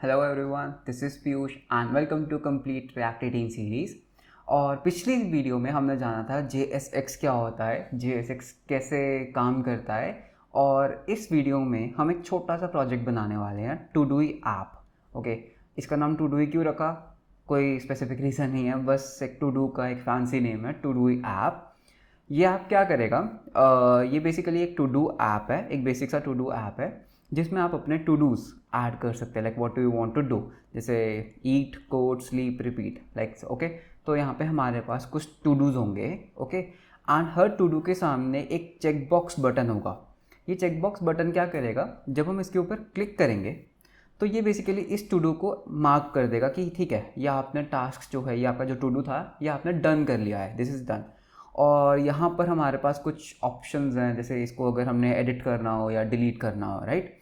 Hello everyone, this is Piyush and welcome to complete React 18 series. और पिछली video में हमने जाना था JSX क्या होता है, JSX कैसे काम करता है। और इस वीडियो में हम एक छोटा सा प्रोजेक्ट बनाने वाले हैं, टूडूई ऐप। ओके, इसका नाम टूडूई क्यों रखा, कोई स्पेसिफिक रीज़न नहीं है, बस एक टूडू का एक फैंसी नेम है, टूडूई ऐप। ये ऐप क्या करेगा, ये बेसिकली एक टू डू ऐप है, एक बेसिक सा टू डू ऐप है जिसमें आप अपने टू डूज ऐड कर सकते हैं, like what do you want to do, जैसे eat, code, sleep, repeat, like okay. तो यहाँ पे हमारे पास कुछ टू डूज होंगे, ओके। एंड हर टू डू के सामने एक चेक बॉक्स बटन होगा। ये चेक बॉक्स बटन क्या करेगा, जब हम इसके ऊपर क्लिक करेंगे तो ये बेसिकली इस टू डू को मार्क कर देगा कि ठीक है, ये आपने टास्क जो है, ये आपका जो टू डू था, ये आपने डन कर लिया है, दिस इज़ डन। और यहाँ पर हमारे पास कुछ ऑप्शंस हैं, जैसे इसको अगर हमने एडिट करना हो या डिलीट करना हो, राइट।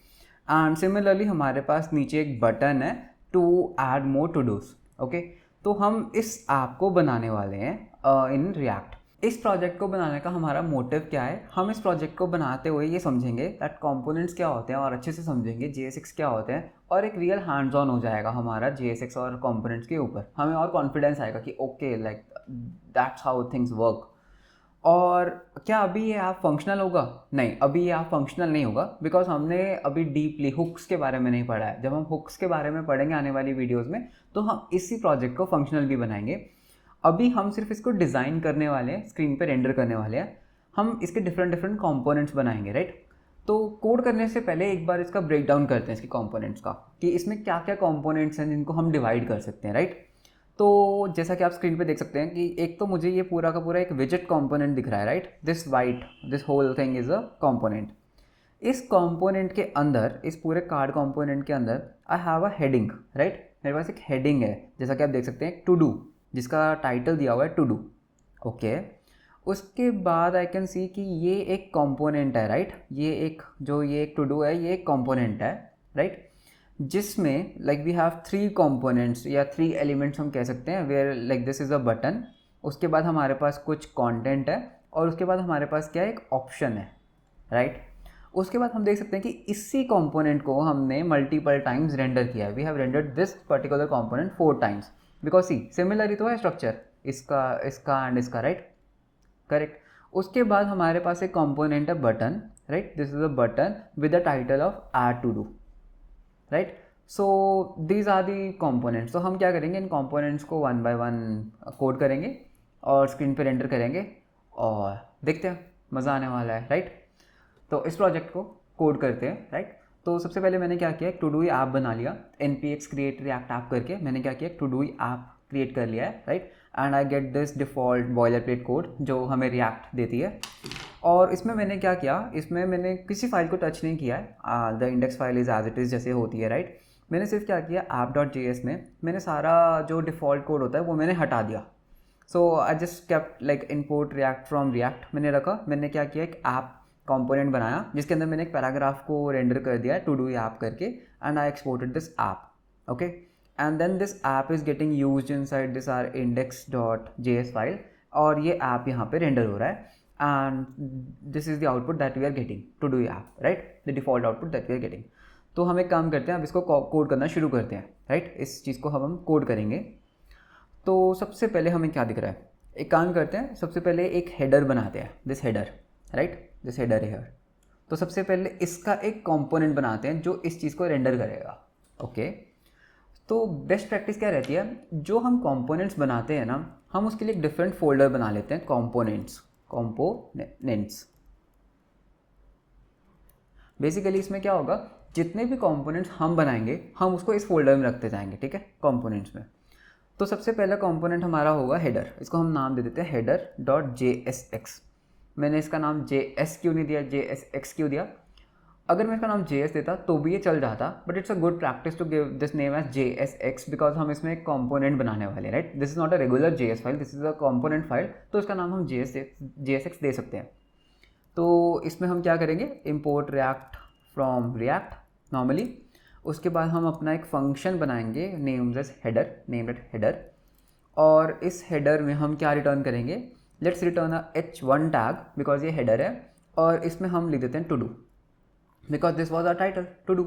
एंड सिमिलरली हमारे पास नीचे एक बटन है to add more to dos, okay. तो हम इस ऐप को बनाने वाले हैं इन रिएक्ट। इस प्रोजेक्ट को बनाने का हमारा मोटिव क्या है, हम इस प्रोजेक्ट को बनाते हुए ये समझेंगे दैट कंपोनेंट्स क्या होते हैं और अच्छे से समझेंगे JSX क्या होते हैं, और एक रियल हैंड्स ऑन हो जाएगा हमारा JSX और कंपोनेंट्स के ऊपर। हमें और कॉन्फिडेंस आएगा कि okay, like that's how things work. और क्या अभी ये ऐप फंक्शनल होगा? नहीं, अभी ये ऐप फंक्शनल नहीं होगा, बिकॉज हमने अभी डीपली हुक्स के बारे में नहीं पढ़ा है। जब हम हुक्स के बारे में पढ़ेंगे आने वाली वीडियोस में, तो हम इसी प्रोजेक्ट को फंक्शनल भी बनाएंगे। अभी हम सिर्फ इसको डिज़ाइन करने वाले हैं, स्क्रीन पे रेंडर करने वाले हैं। हम इसके डिफरेंट कंपोनेंट्स बनाएंगे, राइट। तो कोड करने से पहले एक बार इसका ब्रेक डाउन करते हैं, इसके कंपोनेंट्स का, कि इसमें क्या क्या कंपोनेंट्स हैं जिनको हम डिवाइड कर सकते हैं, राइट। तो जैसा कि आप स्क्रीन पे देख सकते हैं कि एक तो मुझे ये पूरा का पूरा एक विजेट कंपोनेंट दिख रहा है, right. This whole thing is a component. इस कंपोनेंट के अंदर, इस पूरे कार्ड कंपोनेंट के अंदर I have a heading, right. मेरे पास एक हेडिंग है, जैसा कि आप देख सकते हैं, टू डू, जिसका टाइटल दिया हुआ है टू डू, ओके। उसके बाद आई कैन सी कि ये एक कंपोनेंट है, राइट। ये एक टू डू है, ये एक कंपोनेंट है, राइट। जिसमें like we have three components या थ्री एलिमेंट्स हम कह सकते हैं, where like this is a button. उसके बाद हमारे पास कुछ कंटेंट है, और उसके बाद हमारे पास क्या है, एक ऑप्शन है, राइट। उसके बाद हम देख सकते हैं कि इसी कंपोनेंट को हमने मल्टीपल टाइम्स रेंडर किया है। We have rendered this particular component 4 times, because see similar ही तो है स्ट्रक्चर इसका एंड इसका, राइट, करेक्ट। उसके बाद हमारे पास एक कंपोनेंट है button, right. This is a button with the title of add to do, right. So these are the components. तो हम क्या करेंगे, इन कंपोनेंट्स को वन बाय वन कोड करेंगे और स्क्रीन पे रेंडर करेंगे, और देखते हैं, मज़ा आने वाला है, राइट। तो इस प्रोजेक्ट को कोड करते हैं, राइट। तो सबसे पहले मैंने क्या किया, एक टू डू ऐप बना लिया, npx create react ऐप करके मैंने क्या किया, एक टू डू ऐप क्रिएट कर लिया है, right. And I get this default boiler plate code जो हमें रिएक्ट देती है। और इसमें मैंने क्या किया, इसमें मैंने किसी फाइल को टच नहीं किया है, the index file is as it is जैसे होती है, राइट। मैंने सिर्फ क्या किया, app.js में मैंने सारा जो डिफ़ॉल्ट कोड होता है वो मैंने हटा दिया। So I just kept like import React from React मैंने रखा। मैंने क्या किया, एक ऐप कंपोनेंट बनाया जिसके अंदर मैंने एक पैराग्राफ को रेंडर कर दिया टू डू ऐप करके, and I exported this app, okay. And then this app is getting used inside this our index.js file, और ये ऐप यहाँ पे रेंडर हो रहा है, and this is the output that we are getting, to do app, right, the default output that we are getting. तो हम एक काम करते हैं, अब इसको कोड करना शुरू करते हैं, राइट। इस चीज़ को हम कोड करेंगे। तो सबसे पहले हमें क्या दिख रहा है, एक काम करते हैं, सबसे पहले एक हेडर बनाते हैं, this header, right, this header है। तो सबसे पहले इसका एक कंपोनेंट बनाते हैं जो इस चीज़ को रेंडर करेगा, ओके। तो बेस्ट प्रैक्टिस क्या रहती है, जो हम कंपोनेंट्स बनाते हैं ना, हम उसके लिए एक डिफरेंट फोल्डर बना लेते हैं, कंपोनेंट्स। बेसिकली इसमें क्या होगा, जितने भी कंपोनेंट्स हम बनाएंगे हम उसको इस फोल्डर में रखते जाएंगे, ठीक है, कंपोनेंट्स में। तो सबसे पहला कंपोनेंट हमारा होगा हेडर, इसको हम नाम दे देते हैं header.jsx। मैंने इसका नाम JS क्यों नहीं दिया, JSX क्यों दिया? अगर मैं इसका नाम JS देता तो भी ये चल जाता, but it's a good practice to give this name as JSX, because हम इसमें एक कंपोनेंट बनाने वाले हैं, right. This is not a regular JS file, this is a component file, तो इसका नाम हम JSX दे सकते हैं। तो इसमें हम क्या करेंगे, import React from react normally. उसके बाद हम अपना एक फंक्शन बनाएंगे नेम्ड एज हेडर, और इस हेडर में हम क्या रिटर्न करेंगे, let's return a h1 tag, because ये हेडर है, और इसमें हम लिख देते हैं to do, because this was our title, to do.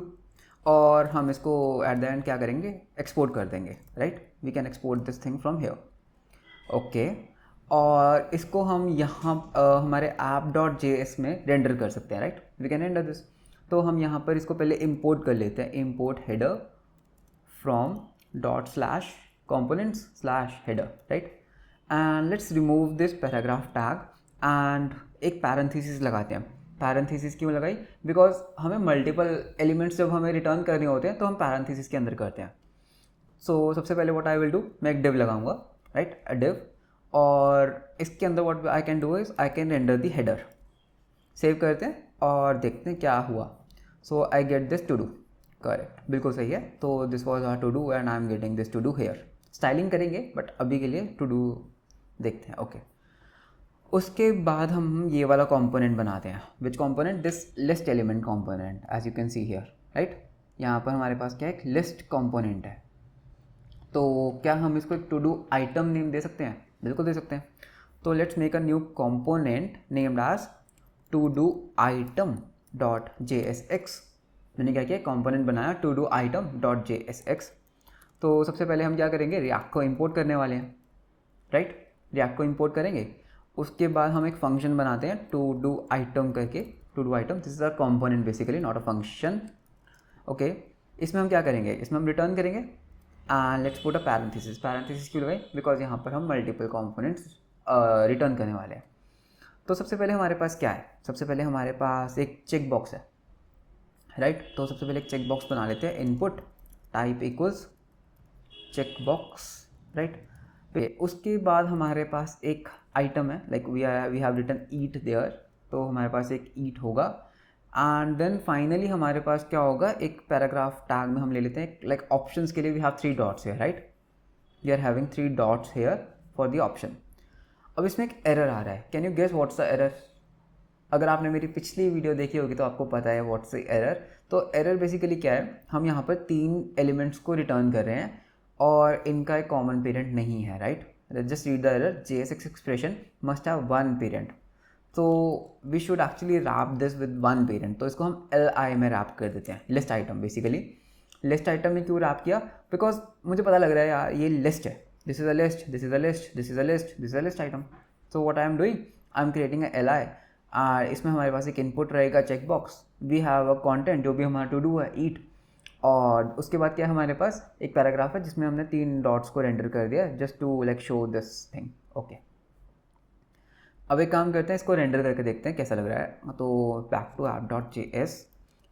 और हम इसको एट द एंड क्या करेंगे, एक्सपोर्ट कर देंगे, right. We can export this thing from here, okay. और इसको हम यहाँ हमारे app.js में रेंडर कर सकते हैं, right. We can render this. तो हम यहाँ पर इसको पहले इंपोर्ट कर लेते हैं, import header from ./components/header, right. And let's remove this paragraph tag and एक पैरेंथेसिस लगाते हैं। पैरेंथेसिस क्यों लगाई, बिकॉज हमें मल्टीपल एलिमेंट्स जब हमें रिटर्न करने होते हैं तो हम पैरेंथेसिस के अंदर करते हैं। सो सबसे पहले व्हाट आई विल डू, मैं एक डिव लगाऊंगा, राइट, अ डिव। और इसके अंदर what I can do is I can render the header. Save करते हैं और देखते हैं क्या हुआ। So I get this to do, correct, बिल्कुल सही है। तो this was our to do and I am getting this to do here. Styling करेंगे बट अभी के लिए टू डू देखते हैं, ओके। उसके बाद हम ये वाला कंपोनेंट बनाते हैं, which component, this list element component, as you can see here, right. यहाँ पर हमारे पास क्या है, एक लिस्ट कंपोनेंट है। तो क्या हम इसको एक टू डू आइटम नेम दे सकते हैं, बिल्कुल दे सकते हैं। तो let's make a new component named as to do item dot JSX। मैंने क्या किया, कंपोनेंट बनाया to do item dot JSX। तो सबसे पहले हम क्या करेंगे, रिएक्ट को इंपोर्ट करने वाले हैं, राइट। रिएक्ट को इंपोर्ट करेंगे, उसके बाद हम एक फंक्शन बनाते हैं टू डू आइटम करके। To do item, this is a component basically, not a function, okay. इसमें हम क्या करेंगे, इसमें हम रिटर्न करेंगे and let's put a parenthesis. Parenthesis क्यों लगाई, बिकॉज यहाँ पर हम मल्टीपल कंपोनेंट्स रिटर्न करने वाले हैं। तो सबसे पहले हमारे पास क्या है, सबसे पहले हमारे पास एक चेक बॉक्स है, राइट। तो सबसे पहले एक चेक बॉक्स बना लेते हैं, input type equals check box, right. उसके बाद हमारे पास एक आइटम है, like we have written it there, तो हमारे पास एक ईट होगा। एंड देन फाइनली हमारे पास क्या होगा, एक पैराग्राफ टैग में हम ले लेते हैं, लाइक ऑप्शंस के लिए we have 3 dots here, right. We are having 3 dots here for the option. अब इसमें एक एरर आ रहा है, can you guess what's the error. अगर आपने मेरी पिछली वीडियो देखी होगी तो आपको पता है व्हाट्स द एरर। तो एरर बेसिकली क्या है, हम यहाँ पर 3 एलिमेंट्स को रिटर्न कर रहे हैं और इनका एक कॉमन पेरेंट नहीं है, right. Just read the error, JSX expression must have 1 parent. तो we should actually wrap this with 1 parent. तो इसको हम LI में रैप कर देते हैं, list item basically. List item में क्यों रैप किया, बिकॉज मुझे पता लग रहा है यार ये लिस्ट है, this is a list, this is a list, this is a list, this is a list item. So what I am doing, I am creating a LI। इसमें हमारे पास एक इनपुट रहेगा check box, we have a content जो भी हमारा to do है ईट, और उसके बाद क्या है, हमारे पास एक पैराग्राफ है जिसमें हमने 3 डॉट्स को रेंडर कर दिया just to like show this thing, okay. अब एक काम करते हैं, इसको रेंडर करके देखते हैं कैसा लग रहा है। तो back to app.js,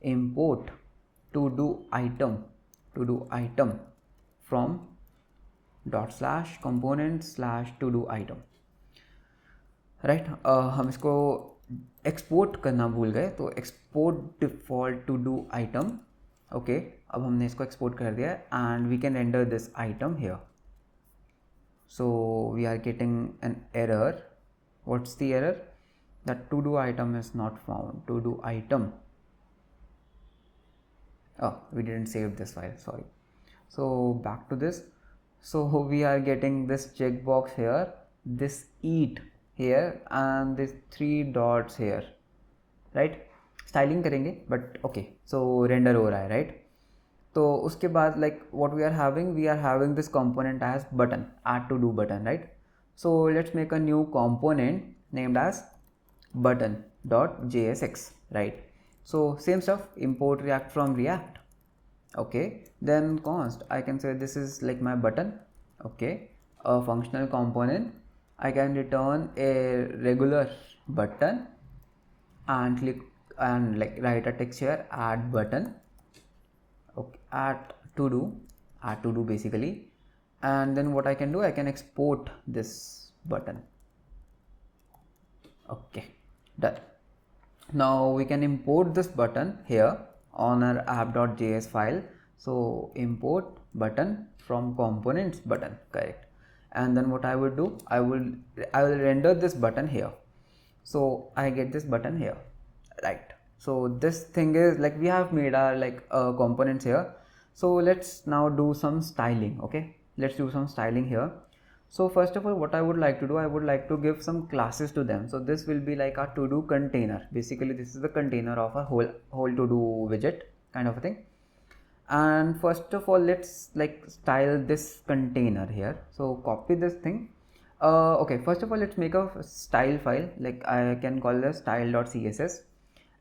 import to do item from ./component/to do item, right. हम इसको एक्सपोर्ट करना भूल गए, तो export default to do item, okay. अब हमने इसको एक्सपोर्ट कर दिया and we can render this item here. So we are getting an error. What's the error? That to do item is not found. To do item. Oh, we didn't save this file, sorry. So back to this. So we are getting this checkbox here, this eat here, and this 3 dots here, right? Styling करेंगे, but okay. So render हो रहा है, right? तो उसके बाद like what we are having this component as button, add to do button, right? So let's make a new component named as button.jsx, right? So same stuff, import react from react, okay. Then const, I can say this is like my button, okay, a functional component. I can return a regular button and click and like write a text here, add button, okay, add to do basically. And then what I can do, I can export this button, okay, done. Now we can import this button here on our app.js file. So import button from components button, correct. And then what I would do, I will render this button here. So I get this button here, right. So this thing is like we have made our like components here. So let's now do some styling, okay. Let's do some styling here. So first of all, what I would like to do, I would like to give some classes to them. So this will be like our to do container. Basically this is the container of our whole to do widget kind of a thing. And first of all, let's like style this container here. So copy this thing. Okay, first of all, let's make a style file. Like I can call this style.css,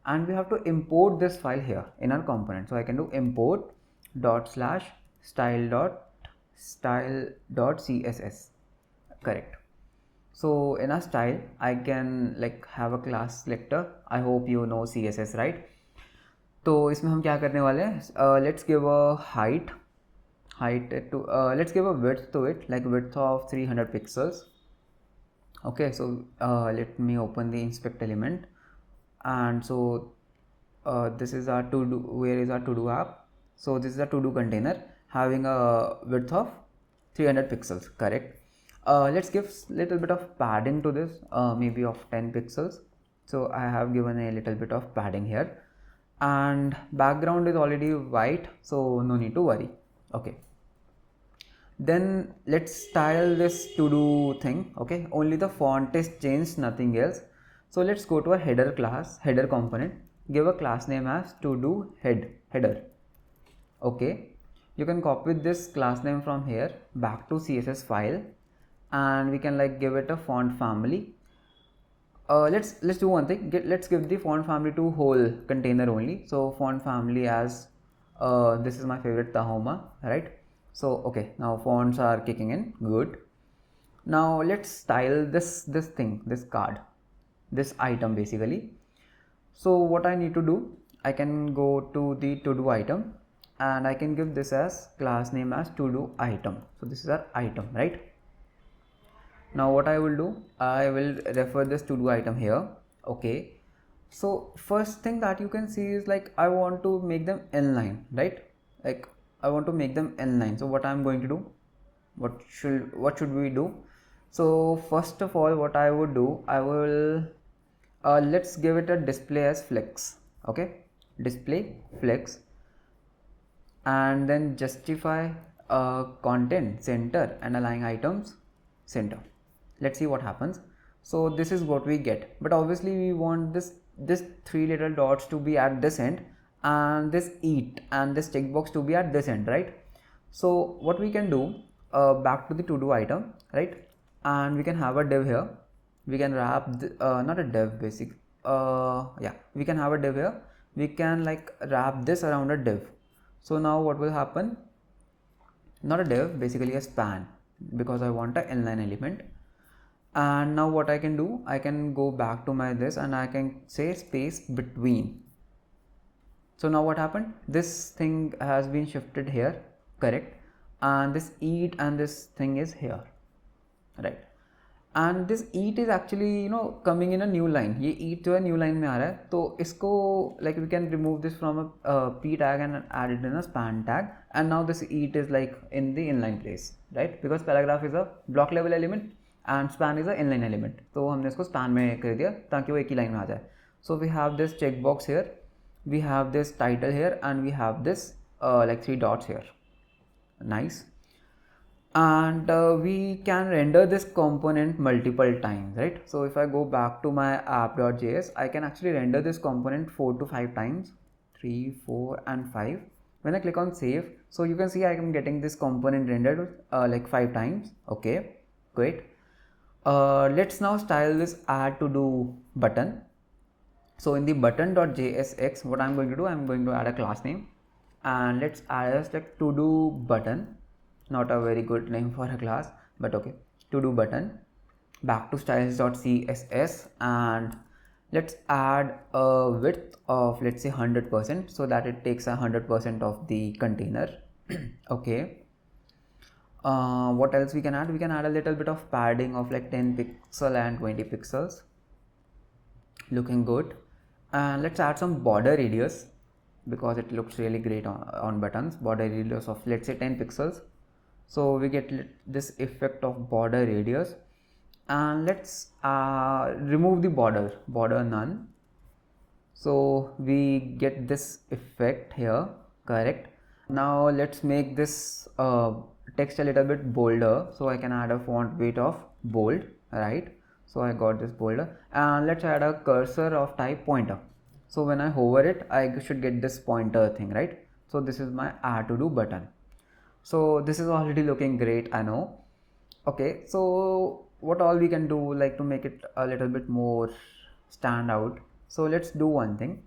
and we have to import this file here in our component. So I can do import dot slash style.css. Correct. So in a style, I can like have a class selector. I hope you know CSS, right? तो इसमें हम क्या करने वाले हैं, let's give a height to, let's give a width to it, like width of 300 pixels. Okay, so let me open the inspect element, and so this is our to do, where is our to do app. So this is a to do container having a width of 300 pixels, correct. Let's give little bit of padding to this, maybe of 10 pixels. So I have given a little bit of padding here, and background is already white, so no need to worry. Okay, then let's style this to do thing. Okay, only the font is changed, nothing else. So let's go to a header class, header component, give a class name as to do header. Okay, you can copy this class name from here back to CSS file, and we can like give it a font family. Let's do one thing. Let's give the font family to whole container only. So font family as this is my favorite Tahoma, right? So okay, now fonts are kicking in, good. Now let's style this thing, this card, this item basically. So what I need to do, I can go to the to do item, and I can give this as class name as to do item. So this is our item, right? Now what I will do, I will refer this to do item here. Okay, so first thing that you can see is like I want to make them inline, right? Like I want to make them inline. So what I'm going to do, what should we do? So first of all, what I would do, I will let's give it a display as flex. Okay, display flex, and then justify content center and align items center. Let's see what happens. So this is what we get, but obviously we want this three little dots to be at this end, and this eat and this checkbox to be at this end, right? So what we can do, back to the to do item, right? And we can have a div here. We can wrap not a div, basic, yeah, we can have a div here. We can like wrap this around a div. So now what will happen, not a div, basically a span, because I want an inline element. And now what I can do, I can go back to my this, and I can say space between. So now what happened, this thing has been shifted here, correct, and this eat and this thing is here, right? And this eat is actually, you know, coming in a new line. ये eat जो है new line में आ रहा है, तो इसको like we can remove this from a p tag and add it in a span tag, and now this eat is like in the inline place, right? Because paragraph is a block level element and span is a inline element, तो हमने इसको span में कर दिया ताकि वो एक ही line में आ जाए. So we have this checkbox here, we have this title here, and we have this like 3 dots here. Nice. And we can render this component multiple times, right? So if I go back to my app.js, I can actually render this component 4 to 5 times, 3, 4 and 5. When I click on save, so you can see I am getting this component rendered like 5 times. Okay, great. Let's now style this add to do button. So in the button.jsx, what I'm going to do, I'm going to add a class name, and let's add as like to do button. Not a very good name for a class, but okay, to do button. Back to styles.css, and let's add a width of, let's say 100%, so that it takes 100% of the container. Okay, what else we can add? We can add a little bit of padding of like 10 pixel and 20 pixels. Looking good. And let's add some border radius, because it looks really great on buttons. Border radius of, let's say 10 pixels. So we get this effect of border radius, and let's remove the border none. So we get this effect here, correct. Now let's make this text a little bit bolder, so I can add a font weight of bold, right? So I got this bolder, and let's add a cursor of type pointer. So when I hover it, I should get this pointer thing, right? So this is my add to do button. So this is already looking great, I know. Okay, so what all we can do, like, to make it a little bit more stand out. So let's do one thing.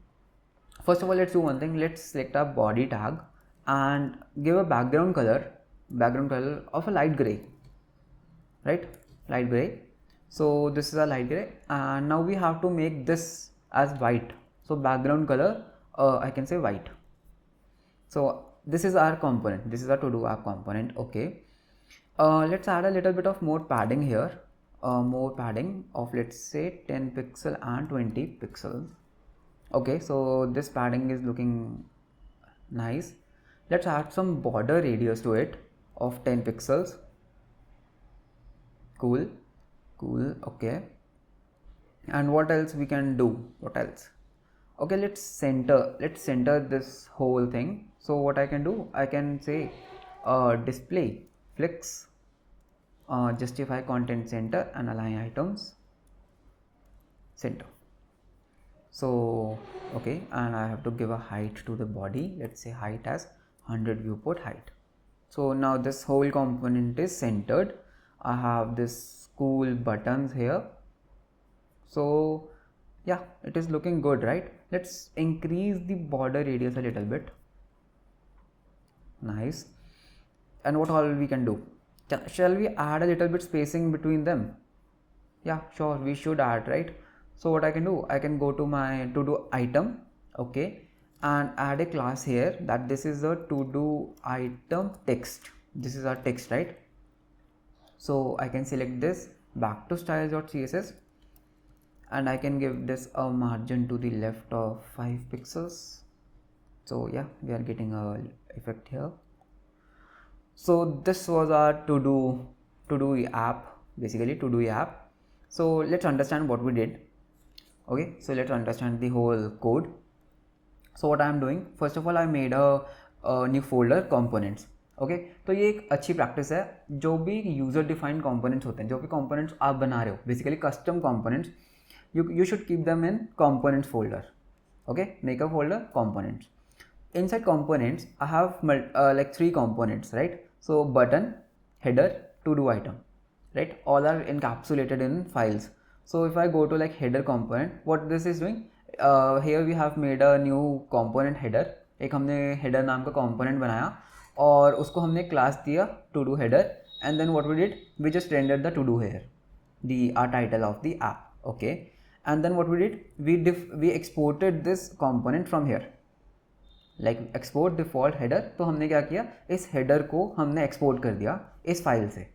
First of all, let's do one thing. Let's select our body tag and give a background color of a light gray, right? Light gray. So this is a light gray, and now we have to make this as white. So background color, I can say white. So this is our component. This is our to do app component. Okay. Let's add a little bit of more padding here. More padding of, let's say, 10 pixel and 20 pixels. Okay, so this padding is looking nice. Let's add some border radius to it of 10 pixels. Cool. Okay, and what else we can do? What else? Okay, let's center this whole thing. So what I can do, I can say display flex, justify content center and align items center. So okay, and I have to give a height to the body. Let's say height as 100 viewport height. So now this whole component is centered. I have this cool buttons here. So yeah, it is looking good, right? Let's increase the border radius a little bit. Nice. And what all we can do? Shall we add a little bit spacing between them? Yeah, sure, we should add, right? So what I can do, I can go to my to do item, okay, and add a class here that this is a to do item text. This is our text, right? So I can select this back to styles.css, and I can give this a margin to the left of 5 pixels. So yeah, we are getting a effect here. So this was our to do app, basically to do app. So let's understand what we did. Okay, so let's understand the whole code. So what I am doing, first of all, I made a new folder components. Okay तो ये एक अच्छी practice है. जो भी user defined components होते हैं, जो भी कंपोनेंट्स आप बना रहे हो, basically custom components, you should keep them in components folder. Okay, make a folder components. Inside components I have like 3 components, right? So button, header, to do item, right? All are encapsulated in files. So if I go to like header component, what this is doing, here we have made a new component header. एक हमने header नाम का component बनाया और उसको हमने class दिया to do header, and then what we did, we just rendered the to do here, the title of the app. Okay, and then what we did, we exported this component from here, like export default header. तो हमने क्या किया, इस header को हमने export कर दिया इस फाइल से.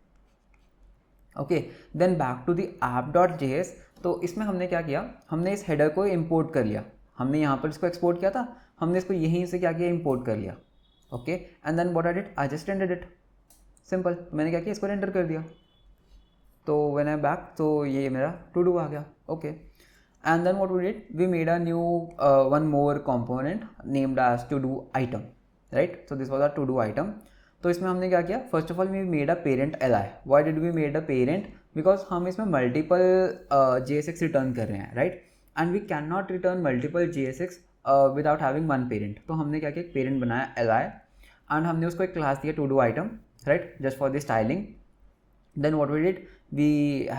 Okay, then back to the app.js. तो इसमें हमने क्या किया, हमने इस header को import कर लिया. हमने यहाँ पर इसको export किया था, हमने इसको यहीं से क्या किया, import कर लिया. Okay, and then what I did, I just rendered it. Simple, मैंने क्या किया, इसको रेंडर कर दिया. तो व्हेन आई बैक, तो ये मेरा टू डू आ गया. Okay, and then what we did, we made a new one more component named as to do item, right? So this was our to do item. तो इसमें हमने क्या किया, first of all we made a parent li. Why did we made a parent? Because हम इसमें multiple JSX return कर रहे हैं, right? And we cannot return multiple JSX without having one parent. तो हमने क्या किया, एक parent बनाया li, and हमने उसको एक class दिया to do item, right? Just for the styling. Then what we did, we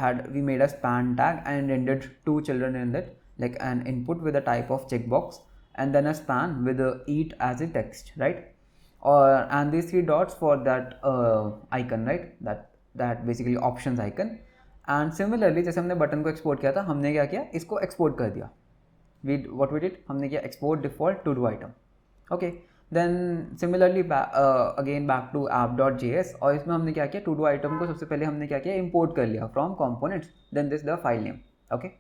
made a span tag and rendered 2 children in that, like an input with a type of checkbox, and then a span with a eat as a text, right? And these 3 dots for that icon, right? That basically options icon. And similarly, जैसे हमने button को export किया था, हमने क्या किया, इसको export कर दिया. What we did, हमने किया export default to do item. Okay, then similarly again back to app.js, और इसमें हमने क्या किया, to do item को सबसे पहले हमने क्या किया, import कर लिया from components, then this the file name. Okay,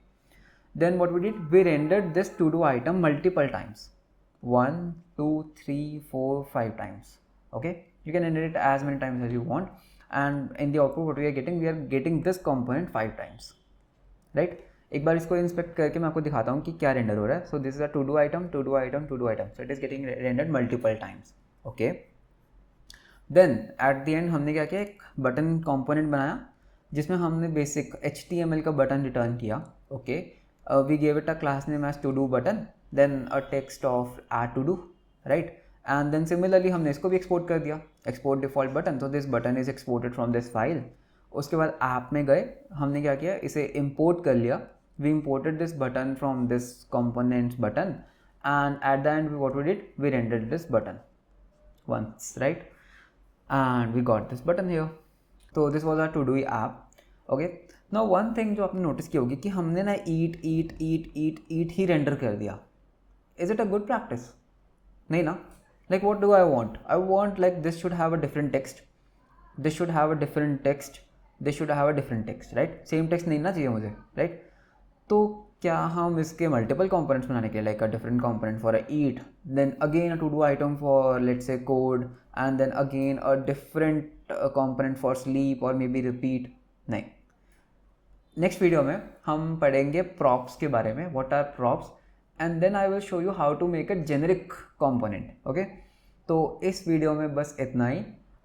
then what we did, we rendered this to do item multiple times, 1 2 3 4 5 times. Okay, you can render it as many times as you want, and in the output what we are getting this component 5 times, right? एक बार इसको inspect करके मैं आपको दिखाता हूँ कि क्या render हो रहा है. So this is a to do item, to do item, to do item. So it is getting rendered multiple times. Okay, then at the end हमने क्या किया, एक बटन कंपोनेंट बनाया जिसमें हमने बेसिक HTML का बटन रिटर्न किया. Okay, we gave it a class name as to do button, then a text of add to do, right? And then similarly हमने इसको भी एक्सपोर्ट कर दिया, एक्सपोर्ट डिफ़ॉल्ट बटन, तो this button is exported from this file. उसके बाद app में गए, हमने क्या किया, इसे इम्पोर्ट कर लिया, we imported this button from this components button, and at the end what we did, we rendered this button once, right, and we got this button here. So this was our to-do app. Okay, now one thing जो आपने notice की होगी कि हमने ना eat ही render कर दिया. Is it a good practice? नहीं ना. Like what do I want? I want like this should have a different text, this should have a different text, this should have a different text, right? Same text नहीं ना चाहिए मुझे, right? तो क्या हम इसके मल्टीपल कंपोनेंट्स बनाने के, like a different component for a eat, then again a to do item for let's say code, and then again a different component for sleep और मे बी रिपीट? नहीं. Next video में हम पढ़ेंगे props के बारे में, what are props, and then I will show you how to make a generic component. Okay, तो इस वीडियो में बस इतना ही.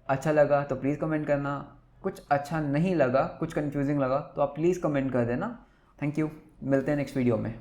अच्छा लगा तो प्लीज़ कमेंट करना, कुछ अच्छा नहीं लगा, कुछ कंफ्यूजिंग लगा तो आप प्लीज़ कमेंट कर देना. थैंक यू, मिलते हैं नेक्स्ट वीडियो में.